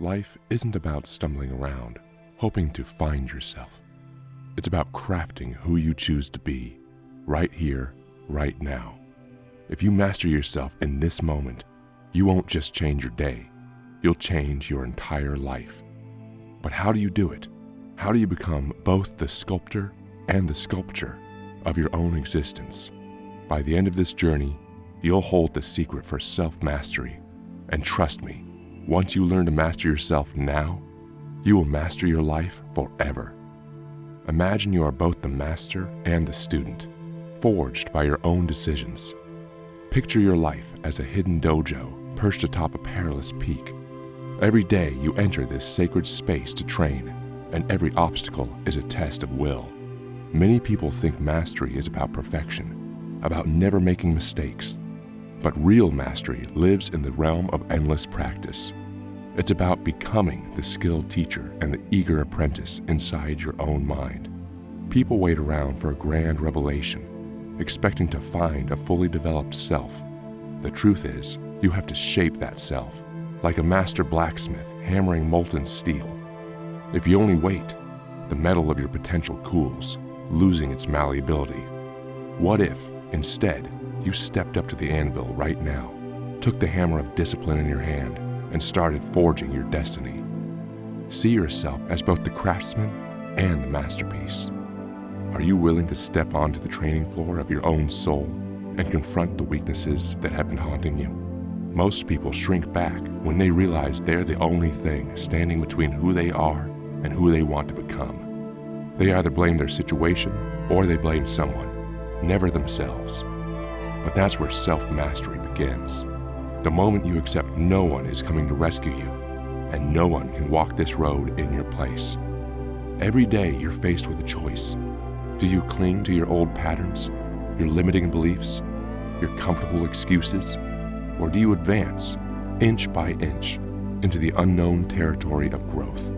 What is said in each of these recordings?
Life isn't about stumbling around, hoping to find yourself. It's about crafting who you choose to be, right here, right now. If you master yourself in this moment, you won't just change your day, you'll change your entire life. But how do you do it? How do you become both the sculptor and the sculpture of your own existence? By the end of this journey, you'll hold the secret for self-mastery. And trust me, once you learn to master yourself now, you will master your life forever. Imagine you are both the master and the student, forged by your own decisions. Picture your life as a hidden dojo perched atop a perilous peak. Every day you enter this sacred space to train, and every obstacle is a test of will. Many people think mastery is about perfection, about never making mistakes. But real mastery lives in the realm of endless practice. It's about becoming the skilled teacher and the eager apprentice inside your own mind. People wait around for a grand revelation, expecting to find a fully developed self. The truth is, you have to shape that self, like a master blacksmith hammering molten steel. If you only wait, the metal of your potential cools, losing its malleability. What if, instead, you stepped up to the anvil right now, took the hammer of discipline in your hand, and started forging your destiny? See yourself as both the craftsman and the masterpiece. Are you willing to step onto the training floor of your own soul and confront the weaknesses that have been haunting you? Most people shrink back when they realize they're the only thing standing between who they are and who they want to become. They either blame their situation or they blame someone, never themselves. But that's where self-mastery begins. The moment you accept no one is coming to rescue you, and no one can walk this road in your place. Every day you're faced with a choice. Do you cling to your old patterns, your limiting beliefs, your comfortable excuses? Or do you advance, inch by inch, into the unknown territory of growth?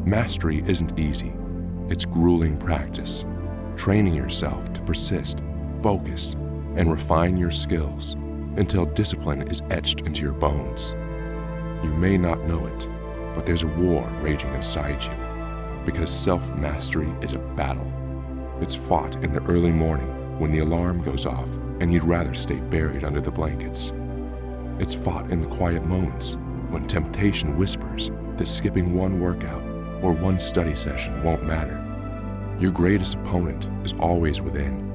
Mastery isn't easy. It's grueling practice, training yourself to persist, focus, and refine your skills until discipline is etched into your bones. You may not know it, but there's a war raging inside you, because self-mastery is a battle. It's fought in the early morning when the alarm goes off and you'd rather stay buried under the blankets. It's fought in the quiet moments when temptation whispers that skipping one workout or one study session won't matter. Your greatest opponent is always within.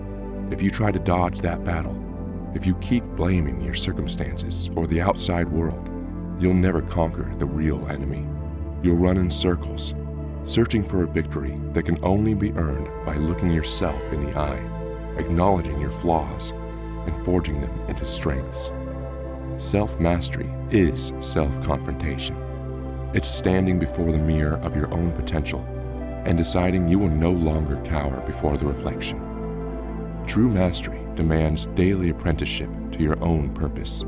If you try to dodge that battle, if you keep blaming your circumstances or the outside world, you'll never conquer the real enemy. You'll run in circles, searching for a victory that can only be earned by looking yourself in the eye, acknowledging your flaws, and forging them into strengths. Self-mastery is self-confrontation. It's standing before the mirror of your own potential and deciding you will no longer cower before the reflection. True mastery demands daily apprenticeship to your own purpose.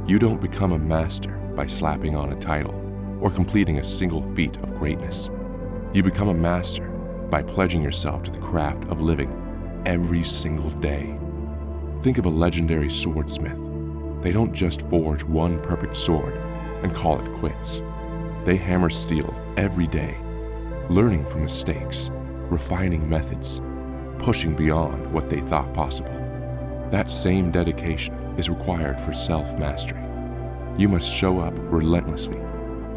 You don't become a master by slapping on a title or completing a single feat of greatness. You become a master by pledging yourself to the craft of living every single day. Think of a legendary swordsmith. They don't just forge one perfect sword and call it quits. They hammer steel every day, learning from mistakes, refining methods, pushing beyond what they thought possible. That same dedication is required for self-mastery. You must show up relentlessly,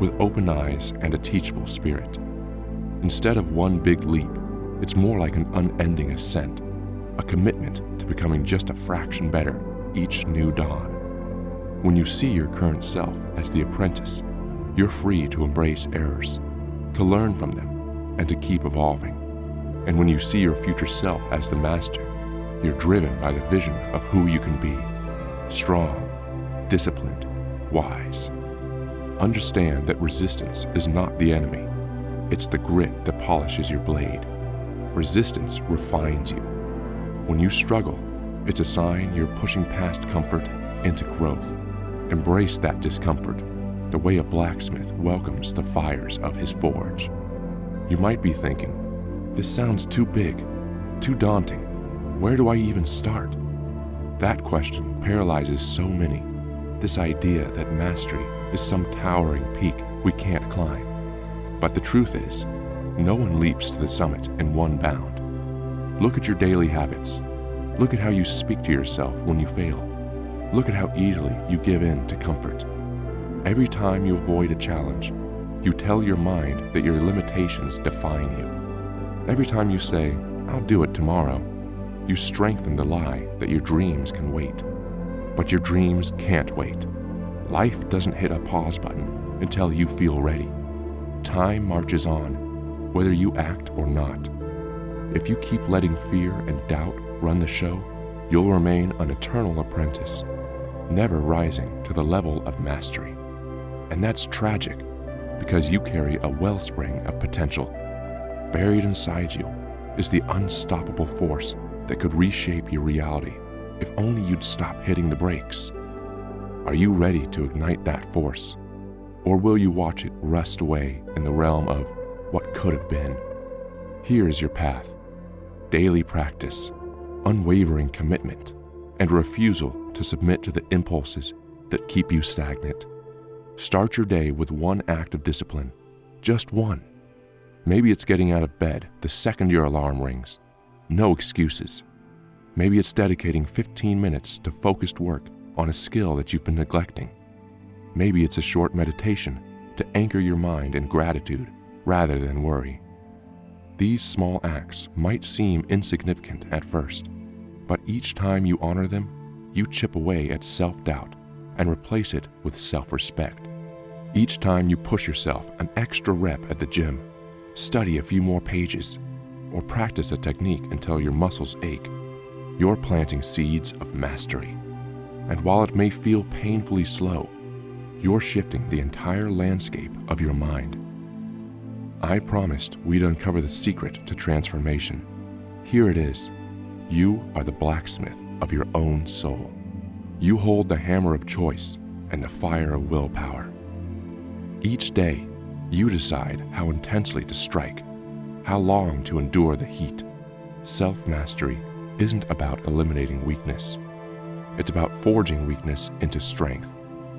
with open eyes and a teachable spirit. Instead of one big leap, it's more like an unending ascent, a commitment to becoming just a fraction better each new dawn. When you see your current self as the apprentice, you're free to embrace errors, to learn from them, and to keep evolving. And when you see your future self as the master, you're driven by the vision of who you can be: strong, disciplined, wise. Understand that resistance is not the enemy. It's the grit that polishes your blade. Resistance refines you. When you struggle, it's a sign you're pushing past comfort into growth. Embrace that discomfort, the way a blacksmith welcomes the fires of his forge. You might be thinking, this sounds too big, too daunting. Where do I even start? That question paralyzes so many, this idea that mastery is some towering peak we can't climb. But the truth is, no one leaps to the summit in one bound. Look at your daily habits. Look at how you speak to yourself when you fail. Look at how easily you give in to comfort. Every time you avoid a challenge, you tell your mind that your limitations define you. Every time you say, "I'll do it tomorrow," you strengthen the lie that your dreams can wait. But your dreams can't wait. Life doesn't hit a pause button until you feel ready. Time marches on, whether you act or not. If you keep letting fear and doubt run the show, you'll remain an eternal apprentice, never rising to the level of mastery. And that's tragic, because you carry a wellspring of potential. Buried inside you is the unstoppable force that could reshape your reality if only you'd stop hitting the brakes. Are you ready to ignite that force? Or will you watch it rust away in the realm of what could have been? Here's your path: daily practice, unwavering commitment, and refusal to submit to the impulses that keep you stagnant. Start your day with one act of discipline, just one. Maybe it's getting out of bed the second your alarm rings. No excuses. Maybe it's dedicating 15 minutes to focused work on a skill that you've been neglecting. Maybe it's a short meditation to anchor your mind in gratitude rather than worry. These small acts might seem insignificant at first, but each time you honor them, you chip away at self-doubt and replace it with self-respect. Each time you push yourself an extra rep at the gym, study a few more pages, or practice a technique until your muscles ache, you're planting seeds of mastery. And while it may feel painfully slow, you're shifting the entire landscape of your mind. I promised we'd uncover the secret to transformation. Here it is. You are the blacksmith of your own soul. You hold the hammer of choice and the fire of willpower. Each day, you decide how intensely to strike, how long to endure the heat. Self-mastery isn't about eliminating weakness. It's about forging weakness into strength,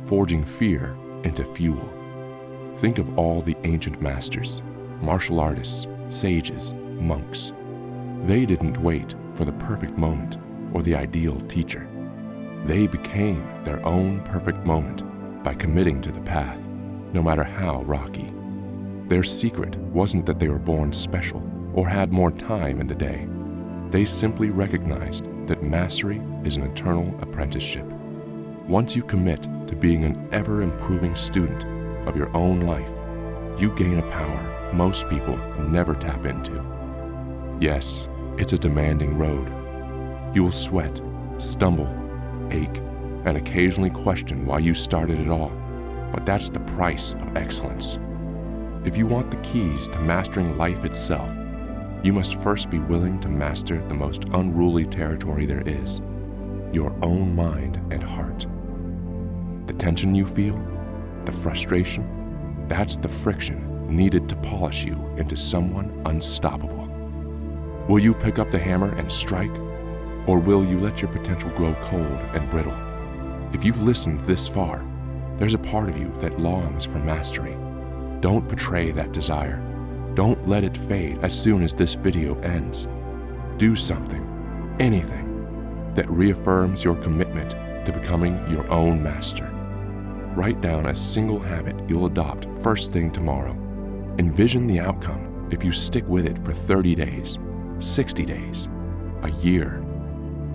forging fear into fuel. Think of all the ancient masters, martial artists, sages, monks. They didn't wait for the perfect moment or the ideal teacher. They became their own perfect moment by committing to the path, no matter how rocky. Their secret wasn't that they were born special or had more time in the day. They simply recognized that mastery is an eternal apprenticeship. Once you commit to being an ever-improving student of your own life, you gain a power most people never tap into. Yes, it's a demanding road. You will sweat, stumble, ache, and occasionally question why you started it all, but that's the price of excellence. If you want the keys to mastering life itself, you must first be willing to master the most unruly territory there is, your own mind and heart. The tension you feel, the frustration, that's the friction needed to polish you into someone unstoppable. Will you pick up the hammer and strike, or will you let your potential grow cold and brittle? If you've listened this far, there's a part of you that longs for mastery. Don't betray that desire. Don't let it fade as soon as this video ends. Do something, anything, that reaffirms your commitment to becoming your own master. Write down a single habit you'll adopt first thing tomorrow. Envision the outcome if you stick with it for 30 days, 60 days, a year.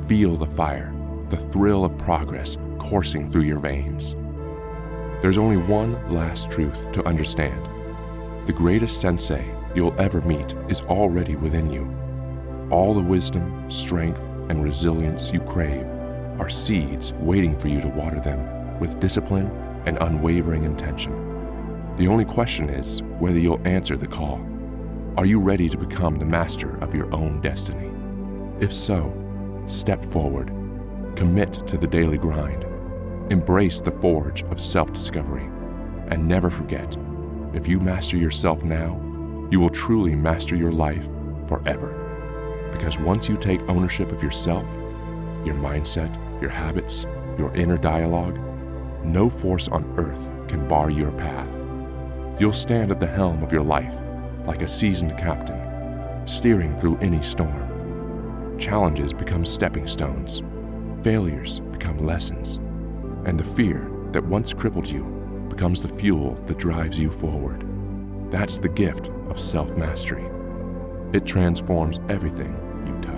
Feel the fire, the thrill of progress coursing through your veins. There's only one last truth to understand. The greatest sensei you'll ever meet is already within you. All the wisdom, strength, and resilience you crave are seeds waiting for you to water them with discipline and unwavering intention. The only question is whether you'll answer the call. Are you ready to become the master of your own destiny? If so, step forward, commit to the daily grind, embrace the forge of self-discovery, and never forget, if you master yourself now, you will truly master your life forever. Because once you take ownership of yourself, your mindset, your habits, your inner dialogue, No force on earth can bar your path. You'll stand at the helm of your life like a seasoned captain, steering through any storm. Challenges become stepping stones, failures become lessons, and the fear that once crippled you becomes the fuel that drives you forward. That's the gift of self-mastery. It transforms everything you touch.